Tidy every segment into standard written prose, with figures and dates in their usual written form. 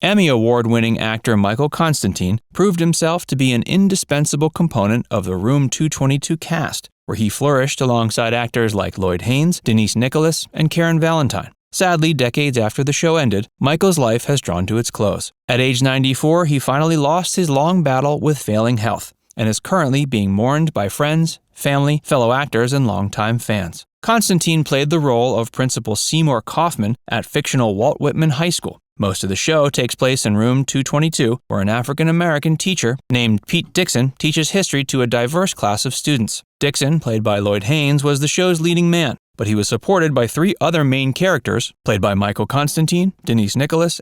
Emmy Award-winning actor Michael Constantine proved himself to be an indispensable component of the Room 222 cast, where he flourished alongside actors like Lloyd Hanes, Denise and Karen Valentine. Sadly, decades after the show ended, Michael's life has drawn to its close. At age 94, he finally lost his long battle with failing health and is currently being mourned by friends, family, fellow actors, and longtime fans. Constantine played the role of Principal Seymour Kaufman at fictional Walt Whitman High School. Most of the show takes place in Room 222, where an African-American teacher named Pete Dixon teaches history to a diverse class of students. Dixon, played by Lloyd Hanes, was the show's leading man, but he was supported by 3 other main characters, played by Michael Constantine, Denise,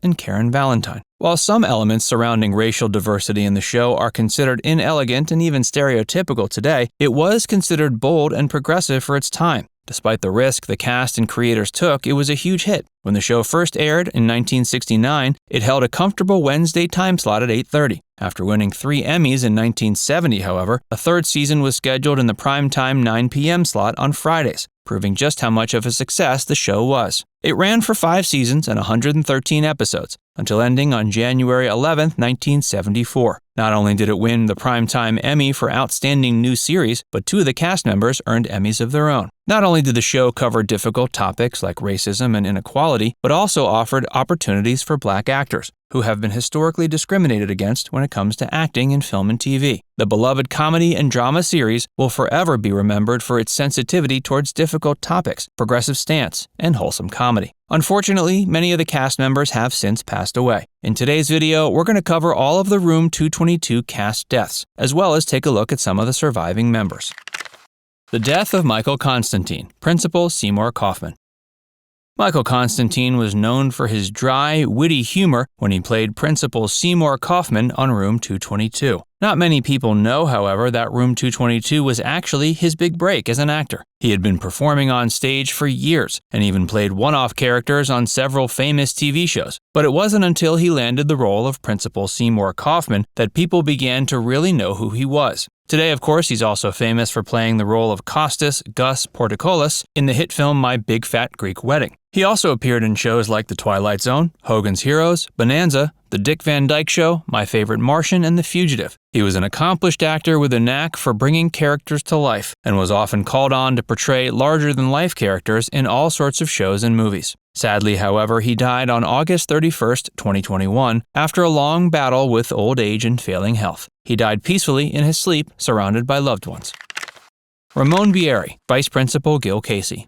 and Karen Valentine. While some elements surrounding racial diversity in the show are considered inelegant and even stereotypical today, it was considered bold and progressive for its time. Despite the risk the cast and creators took, it was a huge hit. When the show first aired in 1969, it held a comfortable Wednesday time slot at 8:30. After winning 3 Emmys in 1970, however, a 3rd season was scheduled in the primetime 9 p.m. slot on Fridays, proving just how much of a success the show was. It ran for 5 seasons and 113 episodes, until ending on January 11, 1974. Not only did it win the Primetime Emmy for Outstanding New Series, but 2 of the cast members earned Emmys of their own. Not only did the show cover difficult topics like racism and inequality, but also offered opportunities for Black actors, who have been historically discriminated against when it comes to acting in film and TV. The beloved comedy and drama series will forever be remembered for its sensitivity towards difficult topics, progressive stance, and wholesome comedy. Unfortunately, many of the cast members have since passed away. In today's video, we're going to cover all of the Room 222 cast deaths, as well as take a look at some of the surviving members. The death of Michael Constantine, Principal Seymour Kaufman. Michael Constantine was known for his dry, witty humor when he played Principal Seymour Kaufman on Room 222. Not many people know, however, that Room 222 was actually his big break as an actor. He had been performing on stage for years and even played one-off characters on several famous TV shows. But it wasn't until he landed the role of Principal Seymour Kaufman that people began to really know who he was. Today, of course, he's also famous for playing the role of Costas Gus Portokolis in the hit film My Big Fat Greek Wedding. He also appeared in shows like The Twilight Zone, Hogan's Heroes, Bonanza, The Dick Van Dyke Show, My Favorite Martian, and The Fugitive. He was an accomplished actor with a knack for bringing characters to life and was often called on to portray larger-than-life characters in all sorts of shows and movies. Sadly, however, he died on August 31, 2021, after a long battle with old age and failing health. He died peacefully in his sleep, surrounded by loved ones. Ramon Bieri, Vice Principal Gil Casey.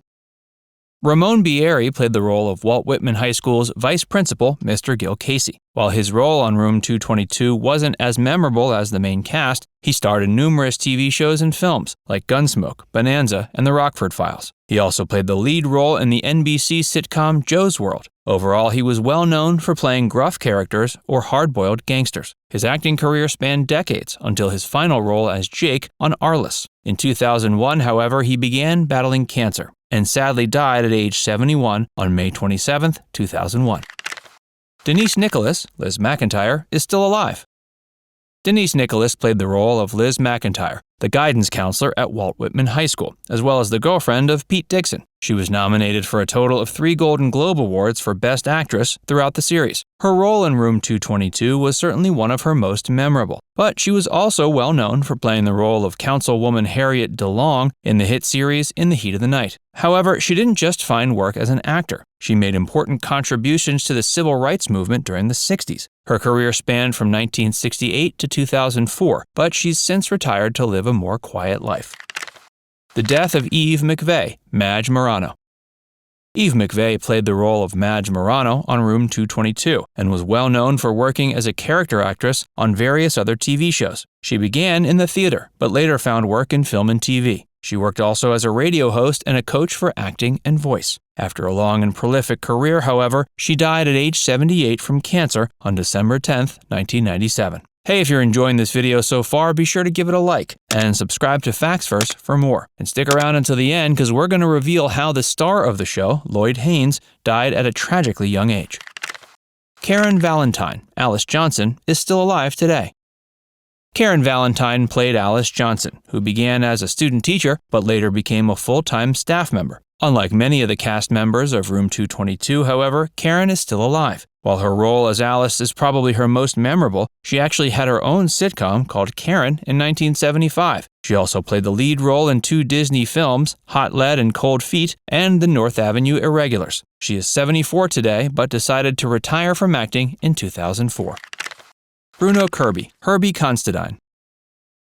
Ramon Bieri played the role of Walt Whitman High School's Vice Principal, Mr. Gil Casey. While his role on Room 222 wasn't as memorable as the main cast, he starred in numerous TV shows and films like Gunsmoke, Bonanza, and The Rockford Files. He also played the lead role in the NBC sitcom Joe's World. Overall, he was well known for playing gruff characters or hard-boiled gangsters. His acting career spanned decades until his final role as Jake on Arliss. In 2001, however, he began battling cancer and sadly died at age 71 on May 27, 2001. Denise, Liz McIntyre, is still alive. Denise played the role of Liz McIntyre, the guidance counselor at Walt Whitman High School, as well as the girlfriend of Pete Dixon. She was nominated for a total of 3 Golden Globe Awards for Best Actress throughout the series. Her role in Room 222 was certainly one of her most memorable, but she was also well known for playing the role of Councilwoman Harriet DeLong in the hit series In the Heat of the Night. However, she didn't just find work as an actor. She made important contributions to the civil rights movement during the 60s. Her career spanned from 1968 to 2004, but she's since retired to live a more quiet life. The death of Eve McVeagh, Madge Morano. Eve McVeagh played the role of Madge Morano on Room 222 and was well known for working as a character actress on various other TV shows. She began in the theater, but later found work in film and TV. She worked also as a radio host and a coach for acting and voice. After a long and prolific career, however, she died at age 78 from cancer on December 10, 1997. Hey, if you're enjoying this video so far, be sure to give it a like and subscribe to Facts First for more. And stick around until the end because we're going to reveal how the star of the show, Lloyd Hanes, died at a tragically young age. Karen Valentine, Alice Johnson, is still alive today. Karen Valentine played Alice Johnson, who began as a student teacher but later became a full-time staff member. Unlike many of the cast members of Room 222, however, Karen is still alive. While her role as Alice is probably her most memorable, she actually had her own sitcom called Karen in 1975. She also played the lead role in 2 Disney films, Hot Lead and Cold Feet, and The North Avenue Irregulars. She is 74 today, but decided to retire from acting in 2004. Bruno Kirby, Herbie Constadine.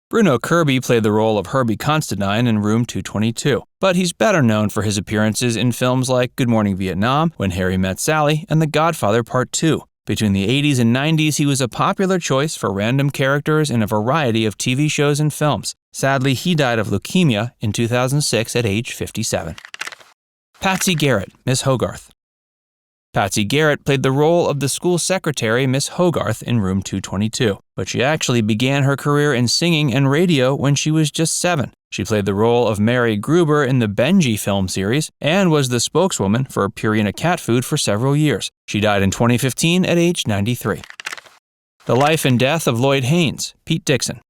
Bruno Kirby played the role of Herbie Constantine in Room 222, but he's better known for his appearances in films like Good Morning Vietnam, When Harry Met Sally, and The Godfather Part 2. Between the 80s and 90s, he was a popular choice for random characters in a variety of TV shows and films. Sadly, he died of leukemia in 2006 at age 57. Patsy Garrett, Miss Hogarth. Patsy Garrett played the role of the school secretary, Miss Hogarth, in Room 222, but she actually began her career in singing and radio when she was just 7. She played the role of Mary Gruber in the Benji film series and was the spokeswoman for Purina cat food for several years. She died in 2015 at age 93. The life and death of Lloyd Hanes, Pete Dixon.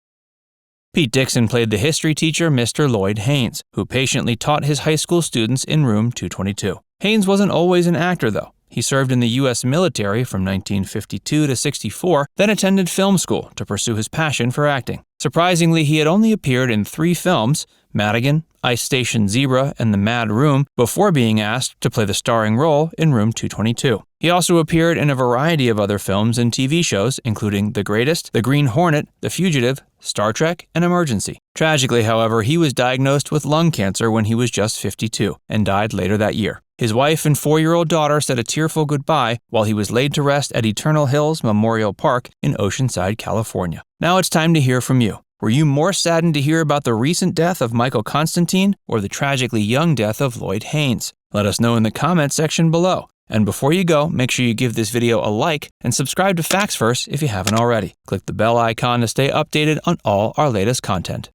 Pete Dixon played the history teacher, Mr. Lloyd Hanes, who patiently taught his high school students in Room 222. Hanes wasn't always an actor, though. He served in the U.S. military from 1952 to 64, then attended film school to pursue his passion for acting. Surprisingly, he had only appeared in 3 films, Madigan, Ice Station Zebra, and The Mad Room, before being asked to play the starring role in Room 222. He also appeared in a variety of other films and TV shows, including The Greatest, The Green Hornet, The Fugitive, Star Trek, and Emergency. Tragically, however, he was diagnosed with lung cancer when he was just 52 and died later that year. His wife and 4-year-old daughter said a tearful goodbye while he was laid to rest at Eternal Hills Memorial Park in Oceanside, California. Now it's time to hear from you. Were you more saddened to hear about the recent death of Michael Constantine or the tragically young death of Lloyd Hanes? Let us know in the comments section below. And before you go, make sure you give this video a like and subscribe to Facts First if you haven't already. Click the bell icon to stay updated on all our latest content.